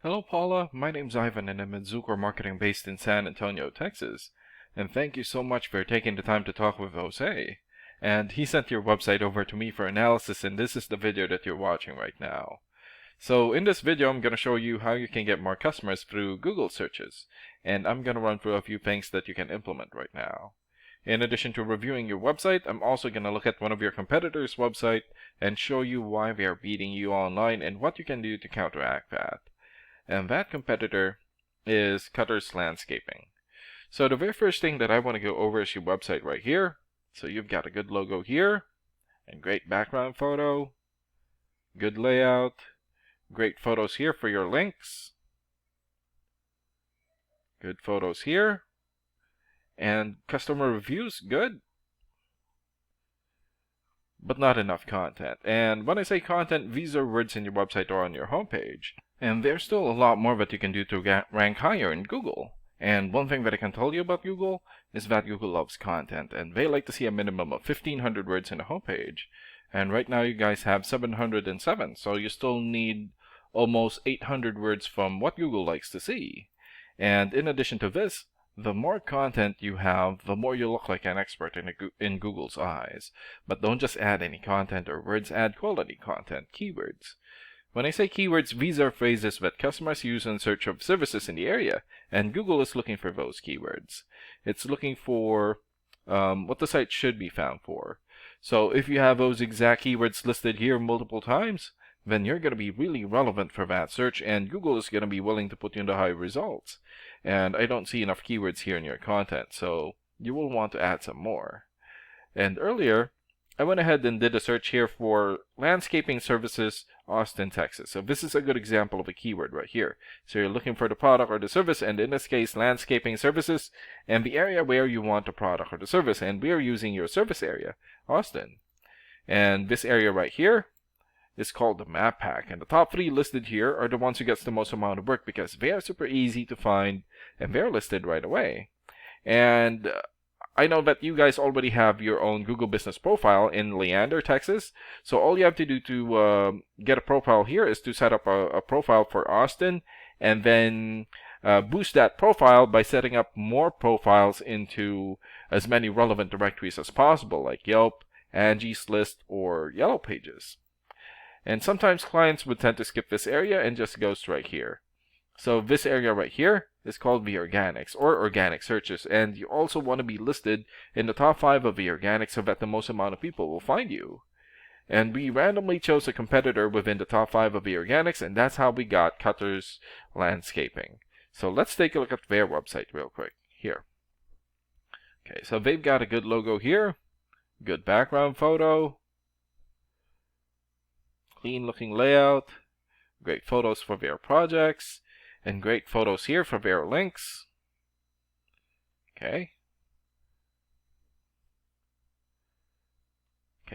Hello Paula, my name's Ivan and I'm at Zucor Marketing based in San Antonio, Texas. And thank you so much for taking the time to talk with Jose. And he sent your website over to me for analysis, and this is the video that you're watching right now. So in this video, I'm going to show you how you can get more customers through Google searches. And I'm going to run through a few things that you can implement right now. In addition to reviewing your website, I'm also going to look at one of your competitors' website and show you why they are beating you online and what you can do to counteract that. And that competitor is Cutter's Landscaping. So the very first thing that I want to go over is your website right here. So you've got a good logo here, and great background photo, good layout, great photos here for your links, good photos here, and customer reviews, good, but not enough content. And when I say content, these are words in your website or on your homepage. And there's still a lot more that you can do to rank higher in Google. And one thing that I can tell you about Google is that Google loves content, and they like to see a minimum of 1,500 words in a homepage. And right now you guys have 707, so you still need almost 800 words from what Google likes to see. And in addition to this, the more content you have, the more you look like an expert in Google's eyes. But don't just add any content or words, add quality content, keywords. When I say keywords, these are phrases that customers use in search of services in the area, and Google is looking for those keywords. It's looking for what the site should be found for. So if you have those exact keywords listed here multiple times, then you're going to be really relevant for that search, and Google is going to be willing to put you into high results. And I don't see enough keywords here in your content, so you will want to add some more. And earlier, I went ahead and did a search here for landscaping services, Austin, Texas. So this is a good example of a keyword right here. So you're looking for the product or the service, and in this case, landscaping services, and the area where you want the product or the service. And we are using your service area, Austin. And this area right here is called the map pack. And the top 3 listed here are the ones who gets the most amount of work because they are super easy to find and they're listed right away. And I know that you guys already have your own Google business profile in Leander, Texas. So all you have to do to get a profile here is to set up a profile for Austin, and then boost that profile by setting up more profiles into as many relevant directories as possible, like Yelp, Angie's List, or Yellow Pages. And sometimes clients would tend to skip this area and just go straight here. So this area right here is called the organics or organic searches, and you also want to be listed in the top 5 of the organics so that the most amount of people will find you. And we randomly chose a competitor within the top 5 of the organics, and that's how we got Cutter's Landscaping. So let's take a look at their website real quick here. Okay, so they've got a good logo here, good background photo, clean looking layout, great photos for their projects, and great photos here for their links. Okay,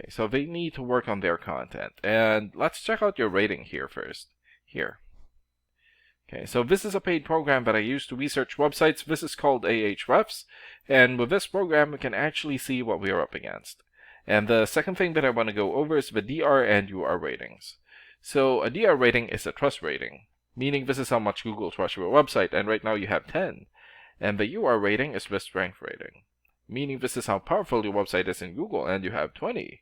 so they need to work on their content. And let's check out your rating here first. Here. Okay, so this is a paid program that I use to research websites. This is called Ahrefs. And with this program, we can actually see what we are up against. And the second thing that I want to go over is the DR and UR ratings. So a DR rating is a trust rating, meaning this is how much Google trusts your website, and right now you have 10. And the UR rating is the strength rating, meaning this is how powerful your website is in Google, and you have 20.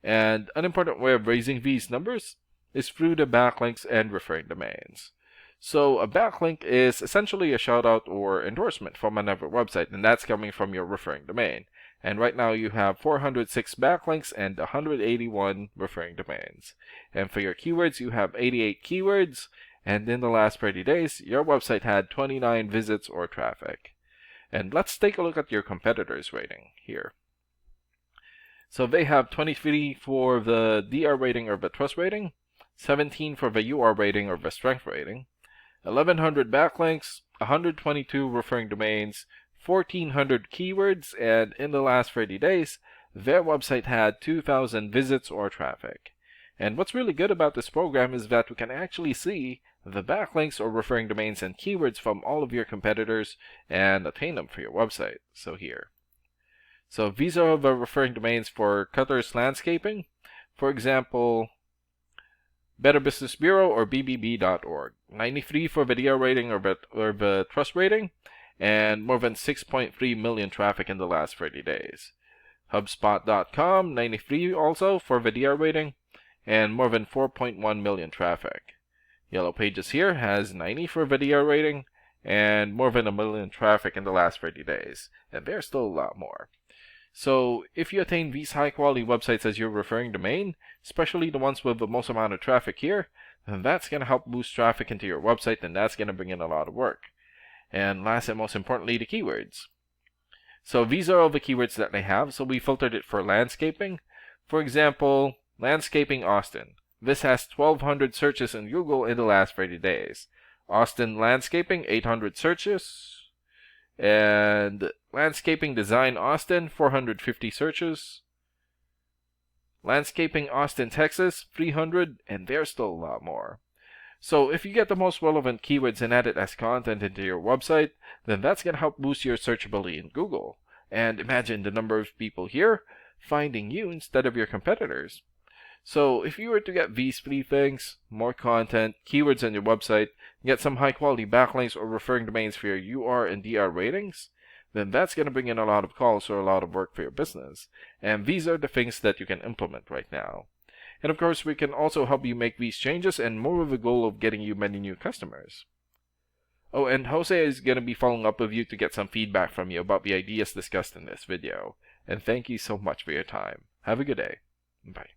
And an important way of raising these numbers is through the backlinks and referring domains. So a backlink is essentially a shout out or endorsement from another website, and that's coming from your referring domain. And right now you have 406 backlinks and 181 referring domains. And for your keywords, you have 88 keywords. And in the last 30 days, your website had 29 visits or traffic. And let's take a look at your competitors' rating here. So they have 23 for the DR rating or the trust rating, 17 for the UR rating or the strength rating, 1,100 backlinks, 122 referring domains, 1,400 keywords, and in the last 30 days, their website had 2,000 visits or traffic. And what's really good about this program is that we can actually see the backlinks or referring domains and keywords from all of your competitors and obtain them for your website. So here. So these are the referring domains for Cutter's Landscaping. For example, Better Business Bureau or BBB.org. 93 for video rating or the trust rating, and more than 6.3 million traffic in the last 30 days. HubSpot.com, 93 also for video rating, and more than 4.1 million traffic. Yellow Pages here has 90 for video rating, and more than 1 million traffic in the last 30 days. And there's still a lot more. So if you attain these high quality websites as your referring domain, especially the ones with the most amount of traffic here, then that's going to help boost traffic into your website, and that's going to bring in a lot of work. And last and most importantly, the keywords. So these are all the keywords that they have. So we filtered it for landscaping. For example, landscaping Austin. This has 1,200 searches in Google in the last 30 days. Austin landscaping, 800 searches. And landscaping design Austin, 450 searches. Landscaping Austin, Texas, 300, and there's still a lot more. So if you get the most relevant keywords and add it as content into your website, then that's going to help boost your searchability in Google. And imagine the number of people here finding you instead of your competitors. So if you were to get these 3 things, more content, keywords on your website, get some high quality backlinks or referring domains for your UR and DR ratings, then that's going to bring in a lot of calls or a lot of work for your business. And these are the things that you can implement right now. And of course, we can also help you make these changes and more with the goal of getting you many new customers. Oh, and Jose is going to be following up with you to get some feedback from you about the ideas discussed in this video. And thank you so much for your time. Have a good day. Bye.